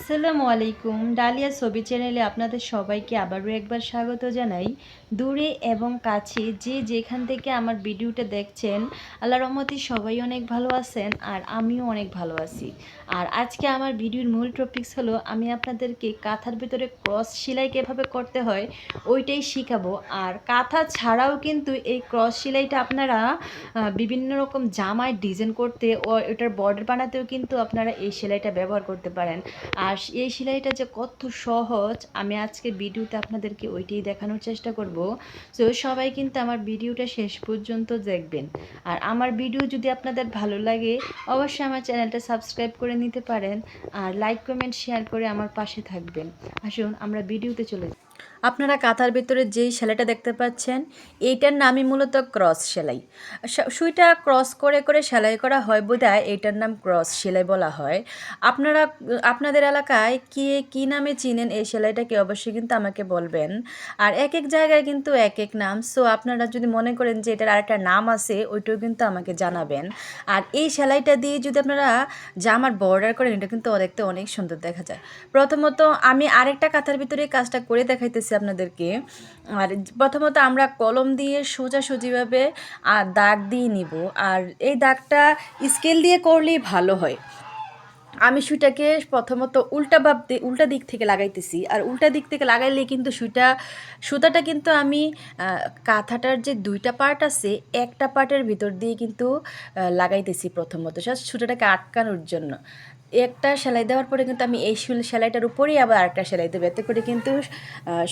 আসসালামু আলাইকুম। ডালিয়া ছবি চ্যানেলে আপনাদের সবাইকে আবারও একবার স্বাগত জানাই। দূরে এবং কাছে যে যেখান থেকে আমার ভিডিওটা দেখছেন, আল্লাহর রহমতে সবাই অনেক ভালো আছেন আর আমিও অনেক ভালো আছি। আর আজকে আমার ভিডিওর মূল টপিকস হলো আমি আপনাদেরকে কাঁথার ভিতরে ক্রস সেলাই কীভাবে করতে হয় ওইটাই শিখাবো। আর কাঁথা ছাড়াও কিন্তু এই ক্রস সেলাইটা আপনারা বিভিন্ন রকম জামায় ডিজাইন করতে ও এটার বর্ডার বানাতেও কিন্তু আপনারা এই সেলাইটা ব্যবহার করতে পারেন। আর এই সেলাইটা যে কত সহজ আমি আজকে ভিডিওতে আপনাদেরকে ওইটাই দেখানোর চেষ্টা করব। তো সবাই কিন্তু আমার ভিডিওটা শেষ পর্যন্ত দেখবেন। আর আমার ভিডিও যদি আপনাদের ভালো লাগে অবশ্যই আমার চ্যানেলটা সাবস্ক্রাইব করে নিতে পারেন আর লাইক কমেন্ট শেয়ার করে আমার পাশে থাকবেন। আসুন আমরা ভিডিওতে চলে যাই। আপনারা কাঁথার ভিতরে যেই সেলাইটা দেখতে পাচ্ছেন এইটার নামই মূলত ক্রস সেলাই। সুইটা ক্রস করে করে সেলাই করা হয় বোধহয় এইটার নাম ক্রস সেলাই বলা হয়। আপনারা আপনাদের এলাকায় কী নামে চিনেন এই সেলাইটাকে অবশ্যই কিন্তু আমাকে বলবেন। আর এক এক জায়গায় কিন্তু এক এক নাম, সো আপনারা যদি মনে করেন যে এটার আরেকটা নাম আছে ওইটাও কিন্তু আমাকে জানাবেন। আর এই সেলাইটা দিয়ে যদি আপনারা জামার বর্ডার করেন এটা কিন্তু দেখতে অনেক সুন্দর দেখা যায়। প্রথমত আমি আরেকটা কাঁথার ভিতরে কাজটা করে দেখাইতেছি আপনাদেরকে। আর প্রথমত আমরা কলম দিয়ে সোজাসুজিভাবে দাগ দিয়ে নিব। আর এই দাগটা স্কেল দিয়ে করলেই ভালো হয়। আমি সুইটাকে প্রথমত উল্টা দিক থেকে লাগাইতেছি। আর উল্টা দিক থেকে লাগাইলে কিন্তু সুতাটা কিন্তু আমি কাঁথাটার যে দুইটা পার্ট আছে একটা পার্টের ভিতর দিয়ে কিন্তু লাগাইতেছি প্রথমত জাস্ট সুতাটাকে আটকানোর জন্য। একটা সেলাই দেওয়ার পরে কিন্তু আমি এই সেলাইটার উপরেই আবার আরেকটা সেলাই দেবো, এতে করে কিন্তু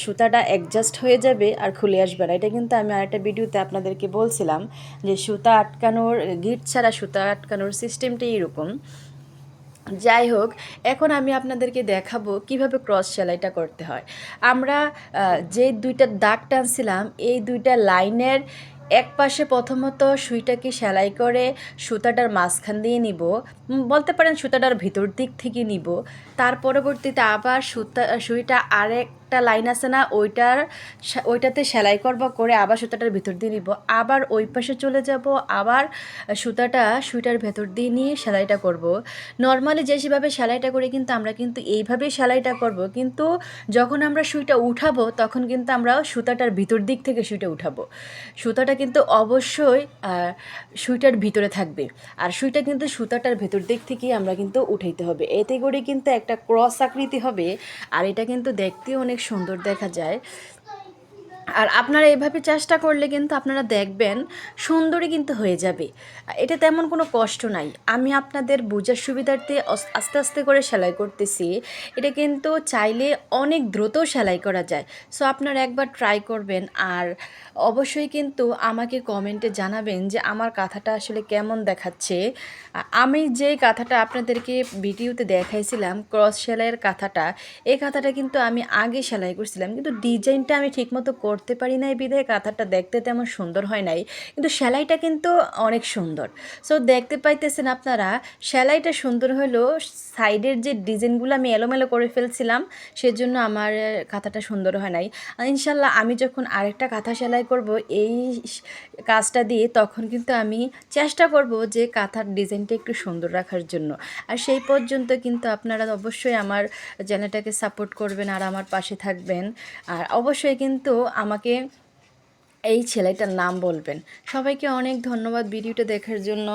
সুতাটা অ্যাডজাস্ট হয়ে যাবে আর খুলে আসবে না। এটা কিন্তু আমি আরেকটা ভিডিওতে আপনাদেরকে বলছিলাম যে সুতা আটকানোর গিট ছাড়া সুতা আটকানোর সিস্টেমটা এরকম। যাই হোক, এখন আমি আপনাদেরকে দেখাবো কিভাবে ক্রস সেলাইটা করতে হয়। আমরা যে দুইটা দাগ টানছিলাম এই দুইটা লাইনের এক পাশে প্রথমত সুইটাকে সেলাই করে সুতাটার মাঝখান দিয়ে নিব, বলতে পারেন সুতাটার ভিতর দিক থেকে নিব। তার পরবর্তীতে আবার সুইটা আরেকটা লাইন আছে না ওইটাতে সেলাই করে আবার সুতাটার ভিতর দিয়ে নিব, আবার ওই পাশে চলে যাব, আবার সুইটার ভেতর দিয়ে নিয়ে সেলাইটা করব। নর্মালি যেভাবে সেলাইটা করি কিন্তু আমরা কিন্তু এইভাবেই সেলাইটা করব, কিন্তু যখন আমরা সুইটা উঠাবো তখন কিন্তু আমরা সুতাটার ভিতর দিক থেকে সুইটা উঠাবো। সুতাটা কিন্তু অবশ্যই সুইটার ভিতরে থাকবে। আর সুইটা কিন্তু সুতাটার ভেতর দিক থেকেই আমরা কিন্তু উঠাইতে হবে, এতে করে কিন্তু একটা ক্রস আকৃতি হবে। আর এটা কিন্তু দেখতেও অনেক সুন্দর দেখা যায়। আর আপনারা এভাবে চেষ্টা করলে কিন্তু আপনারা দেখবেন সুন্দরই কিন্তু হয়ে যাবে। এটা তেমন কোনো কষ্ট নাই। আমি আপনাদের বোঝার সুবিধার্থে আস্তে আস্তে করে সেলাই করতেছি। এটা কিন্তু চাইলে অনেক দ্রুত সেলাই করা যায়। সো আপনারা একবার ট্রাই করবেন। আর অবশ্যই কিন্তু আমাকে কমেন্টে জানাবেন যে আমার কাঁথাটা আসলে কেমন দেখাচ্ছে। আমি যে কাঁথাটা আপনাদেরকে ভিডিওতে দেখাইছিলাম ক্রস সেলাইয়ের কাঁথাটা, এই কাঁথাটা কিন্তু আমি আগে সেলাই করছিলাম, কিন্তু ডিজাইনটা আমি ঠিকমতো করতে পারি নাই বিধায় কাঁথাটা দেখতে তেমন সুন্দর হয় নাই, কিন্তু সেলাইটা কিন্তু অনেক সুন্দর। সো দেখতে পাইতেছেন আপনারা সেলাইটা সুন্দর হলেও সাইডের যে ডিজাইনগুলো আমি এলোমেলো করে ফেলছিলাম সেজন্য আমার কাঁথাটা সুন্দর হয় নাই। ইনশাল্লাহ আমি যখন আরেকটা কাঁথা সেলাই করব এই কাজটা দিয়ে তখন কিন্তু আমি চেষ্টা করব যে কাঁথার ডিজাইনটা একটু সুন্দর রাখার জন্য। আর সেই পর্যন্ত কিন্তু আপনারা অবশ্যই আমার চ্যানেলটাকে সাপোর্ট করবেন আর আমার পাশে থাকবেন। আর অবশ্যই কিন্তু আমাকে এই ছেলেটার নাম বলবেন। সবাইকে অনেক ধন্যবাদ ভিডিওটা দেখার জন্য।